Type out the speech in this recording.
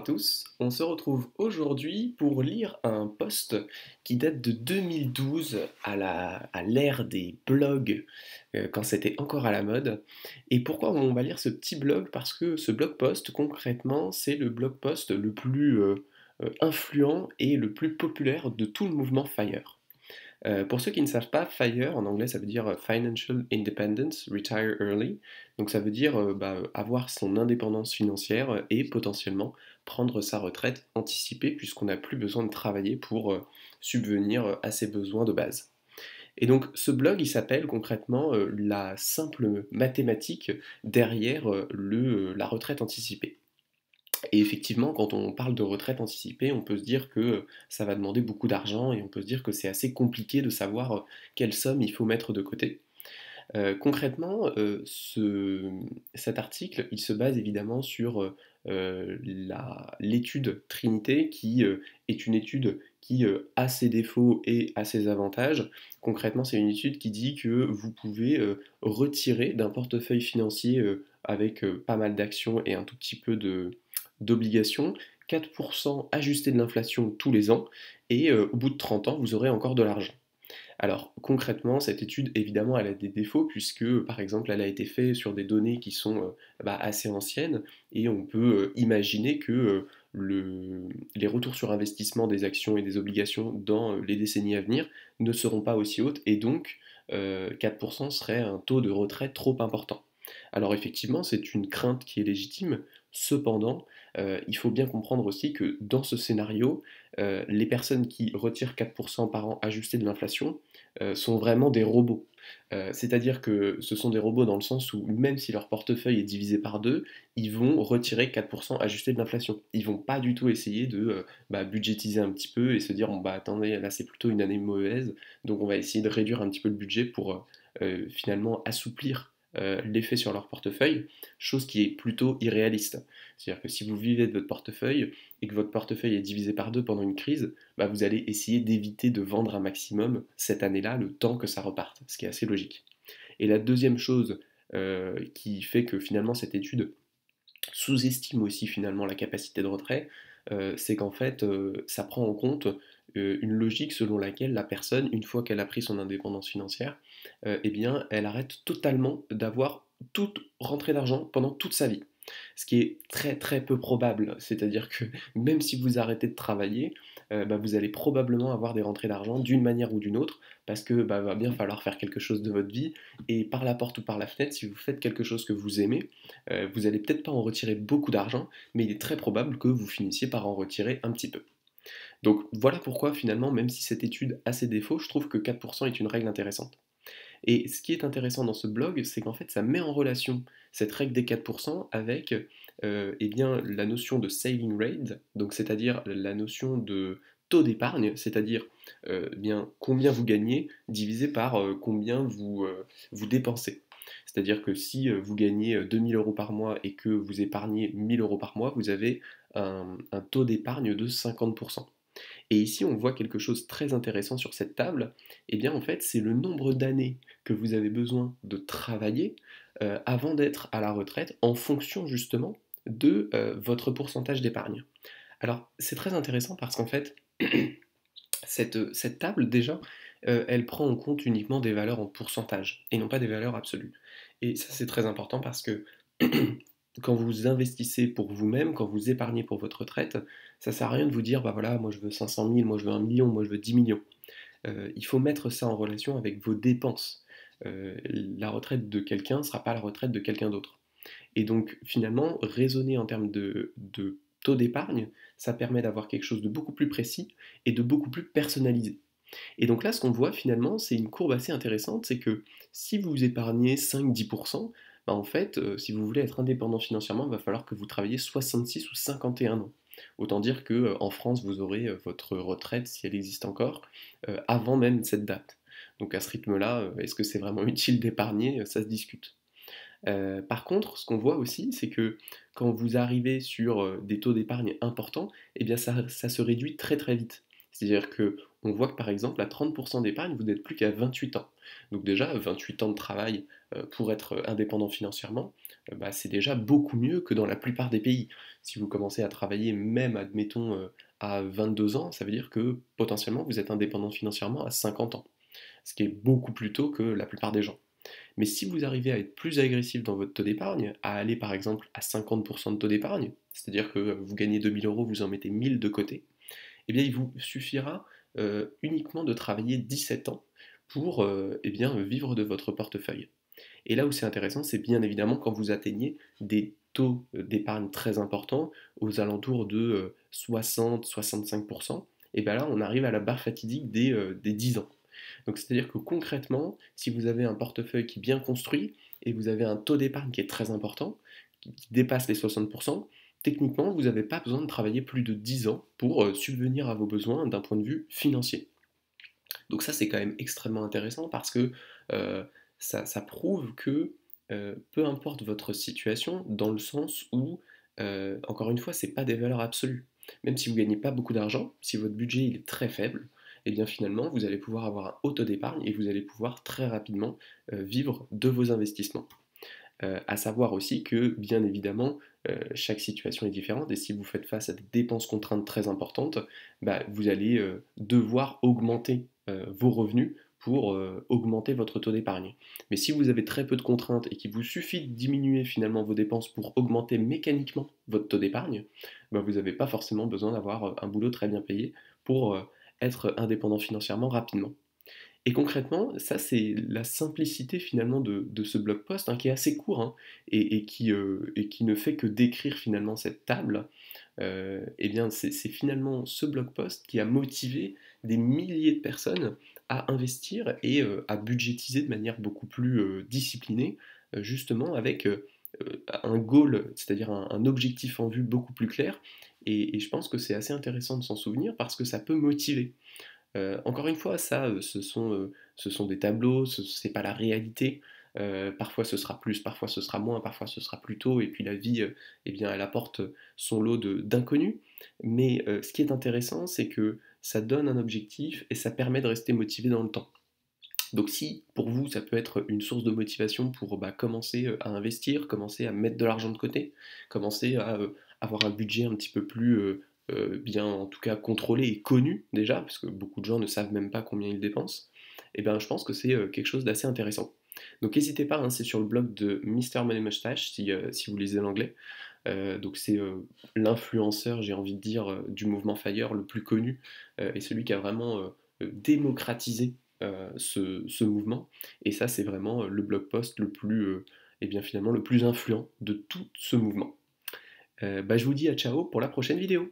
tous, on se retrouve aujourd'hui pour lire un post qui date de 2012 à l'ère des blogs, quand c'était encore à la mode. Et pourquoi on va lire ce petit blog? Parce que ce blog post, concrètement, c'est le blog post le plus influent et le plus populaire de tout le mouvement FIRE. Pour ceux qui ne savent pas, FIRE en anglais ça veut dire Financial Independence, Retire Early. Donc ça veut dire avoir son indépendance financière et potentiellement prendre sa retraite anticipée puisqu'on n'a plus besoin de travailler pour subvenir à ses besoins de base. Et donc ce blog il s'appelle concrètement la simple mathématique derrière la retraite anticipée. Et effectivement, quand on parle de retraite anticipée, on peut se dire que ça va demander beaucoup d'argent et on peut se dire que c'est assez compliqué de savoir quelle somme il faut mettre de côté. Concrètement, cet article, il se base évidemment sur l'étude Trinité, qui est une étude qui a ses défauts et a ses avantages. Concrètement, c'est une étude qui dit que vous pouvez retirer d'un portefeuille financier avec pas mal d'actions et un tout petit peu d'obligations, 4% ajusté de l'inflation tous les ans, et au bout de 30 ans, vous aurez encore de l'argent. Alors concrètement, cette étude, évidemment, elle a des défauts puisque, par exemple, elle a été faite sur des données qui sont assez anciennes et on peut imaginer que les retours sur investissement des actions et des obligations dans les décennies à venir ne seront pas aussi hautes et donc 4% serait un taux de retraite trop important. Alors effectivement, c'est une crainte qui est légitime, cependant, il faut bien comprendre aussi que dans ce scénario, les personnes qui retirent 4% par an ajusté de l'inflation sont vraiment des robots. C'est-à-dire que ce sont des robots dans le sens où même si leur portefeuille est divisé par deux, ils vont retirer 4% ajusté de l'inflation. Ils vont pas du tout essayer de budgétiser un petit peu et se dire bon bah attendez là c'est plutôt une année mauvaise donc on va essayer de réduire un petit peu le budget pour finalement assouplir l'effet sur leur portefeuille, chose qui est plutôt irréaliste. C'est-à-dire que si vous vivez de votre portefeuille et que votre portefeuille est divisé par deux pendant une crise, bah vous allez essayer d'éviter de vendre un maximum cette année-là, le temps que ça reparte, ce qui est assez logique. Et la deuxième chose qui fait que finalement cette étude sous-estime aussi finalement la capacité de retrait, c'est qu'en fait ça prend en compte une logique selon laquelle la personne, une fois qu'elle a pris son indépendance financière, eh bien elle arrête totalement d'avoir toute rentrée d'argent pendant toute sa vie. Ce qui est très très peu probable, c'est-à-dire que même si vous arrêtez de travailler, vous allez probablement avoir des rentrées d'argent d'une manière ou d'une autre, parce que va bien falloir faire quelque chose de votre vie, et par la porte ou par la fenêtre, si vous faites quelque chose que vous aimez, vous allez peut-être pas en retirer beaucoup d'argent, mais il est très probable que vous finissiez par en retirer un petit peu. Donc voilà pourquoi finalement, même si cette étude a ses défauts, je trouve que 4% est une règle intéressante. Et ce qui est intéressant dans ce blog, c'est qu'en fait ça met en relation cette règle des 4% avec eh bien, la notion de saving rate, donc c'est-à-dire la notion de taux d'épargne, c'est-à-dire bien combien vous gagnez divisé par combien vous dépensez. C'est-à-dire que si vous gagnez 2000 euros par mois et que vous épargnez 1000 euros par mois, vous avez un taux d'épargne de 50%. Et ici, on voit quelque chose de très intéressant sur cette table. Eh bien, en fait, c'est le nombre d'années que vous avez besoin de travailler avant d'être à la retraite en fonction justement de votre pourcentage d'épargne. Alors, c'est très intéressant parce qu'en fait, cette table, déjà, elle prend en compte uniquement des valeurs en pourcentage et non pas des valeurs absolues. Et ça, c'est très important parce que quand vous investissez pour vous-même, quand vous épargnez pour votre retraite, ça sert à rien de vous dire, bah voilà, moi je veux 500 000, moi je veux 1 million, moi je veux 10 millions. Il faut mettre ça en relation avec vos dépenses. La retraite de quelqu'un ne sera pas la retraite de quelqu'un d'autre. Et donc finalement, raisonner en termes de taux d'épargne, ça permet d'avoir quelque chose de beaucoup plus précis et de beaucoup plus personnalisé. Et donc là, ce qu'on voit finalement, c'est une courbe assez intéressante, c'est que si vous épargnez 5-10%, en fait, si vous voulez être indépendant financièrement, il va falloir que vous travailliez 66 ou 51 ans. Autant dire que en France, vous aurez votre retraite, si elle existe encore, avant même cette date. Donc à ce rythme-là, est-ce que c'est vraiment utile d'épargner? Ça se discute. Par contre, ce qu'on voit aussi, c'est que quand vous arrivez sur des taux d'épargne importants, eh bien ça se réduit très très vite. C'est-à-dire que on voit que par exemple à 30% d'épargne, vous n'êtes plus qu'à 28 ans. Donc déjà, 28 ans de travail pour être indépendant financièrement, bah, c'est déjà beaucoup mieux que dans la plupart des pays. Si vous commencez à travailler même, admettons, à 22 ans, ça veut dire que potentiellement vous êtes indépendant financièrement à 50 ans, ce qui est beaucoup plus tôt que la plupart des gens. Mais si vous arrivez à être plus agressif dans votre taux d'épargne, à aller par exemple à 50% de taux d'épargne, c'est-à-dire que vous gagnez 2000 euros, vous en mettez 1000 de côté, eh bien il vous suffira uniquement de travailler 17 ans pour eh bien, vivre de votre portefeuille. Et là où c'est intéressant, c'est bien évidemment quand vous atteignez des taux d'épargne très importants, aux alentours de 60-65%, et bien là on arrive à la barre fatidique des 10 ans. Donc c'est-à-dire que concrètement, si vous avez un portefeuille qui est bien construit et vous avez un taux d'épargne qui est très important, qui dépasse les 60%, techniquement, vous n'avez pas besoin de travailler plus de 10 ans pour subvenir à vos besoins d'un point de vue financier. Donc ça, c'est quand même extrêmement intéressant parce que euh, ça prouve que peu importe votre situation, dans le sens où, encore une fois, ce n'est pas des valeurs absolues. Même si vous ne gagnez pas beaucoup d'argent, si votre budget il est très faible, et bien finalement, vous allez pouvoir avoir un haut taux d'épargne et vous allez pouvoir très rapidement vivre de vos investissements. À savoir aussi que, bien évidemment, chaque situation est différente et si vous faites face à des dépenses contraintes très importantes, bah, vous allez devoir augmenter vos revenus pour augmenter votre taux d'épargne. Mais si vous avez très peu de contraintes et qu'il vous suffit de diminuer finalement vos dépenses pour augmenter mécaniquement votre taux d'épargne, bah, vous n'avez pas forcément besoin d'avoir un boulot très bien payé pour être indépendant financièrement rapidement. Et concrètement, ça c'est la simplicité finalement de ce blog post hein, qui est assez court hein, et qui ne fait que décrire finalement cette table. Eh bien c'est finalement ce blog post qui a motivé des milliers de personnes à investir et à budgétiser de manière beaucoup plus disciplinée, justement avec un goal, c'est-à-dire un objectif en vue beaucoup plus clair. Et je pense que c'est assez intéressant de s'en souvenir parce que ça peut motiver. Encore une fois, ça, ce sont des tableaux, c'est pas la réalité. Parfois ce sera plus, parfois ce sera moins, parfois ce sera plus tôt, et puis la vie, eh bien, elle apporte son lot d'inconnus. Mais ce qui est intéressant, c'est que ça donne un objectif et ça permet de rester motivé dans le temps. Donc si pour vous ça peut être une source de motivation pour bah, commencer à investir, commencer à mettre de l'argent de côté, commencer à avoir un budget un petit peu plus bien en tout cas contrôlé et connu déjà, parce que beaucoup de gens ne savent même pas combien ils dépensent, et bien je pense que c'est quelque chose d'assez intéressant. Donc n'hésitez pas, hein, c'est sur le blog de Mr. Money Mustache si vous lisez l'anglais. Donc c'est l'influenceur, j'ai envie de dire, du mouvement FIRE le plus connu et celui qui a vraiment démocratisé ce mouvement. Et ça, c'est vraiment le blog post le plus, et bien finalement, le plus influent de tout ce mouvement. Bah, je vous dis à ciao pour la prochaine vidéo.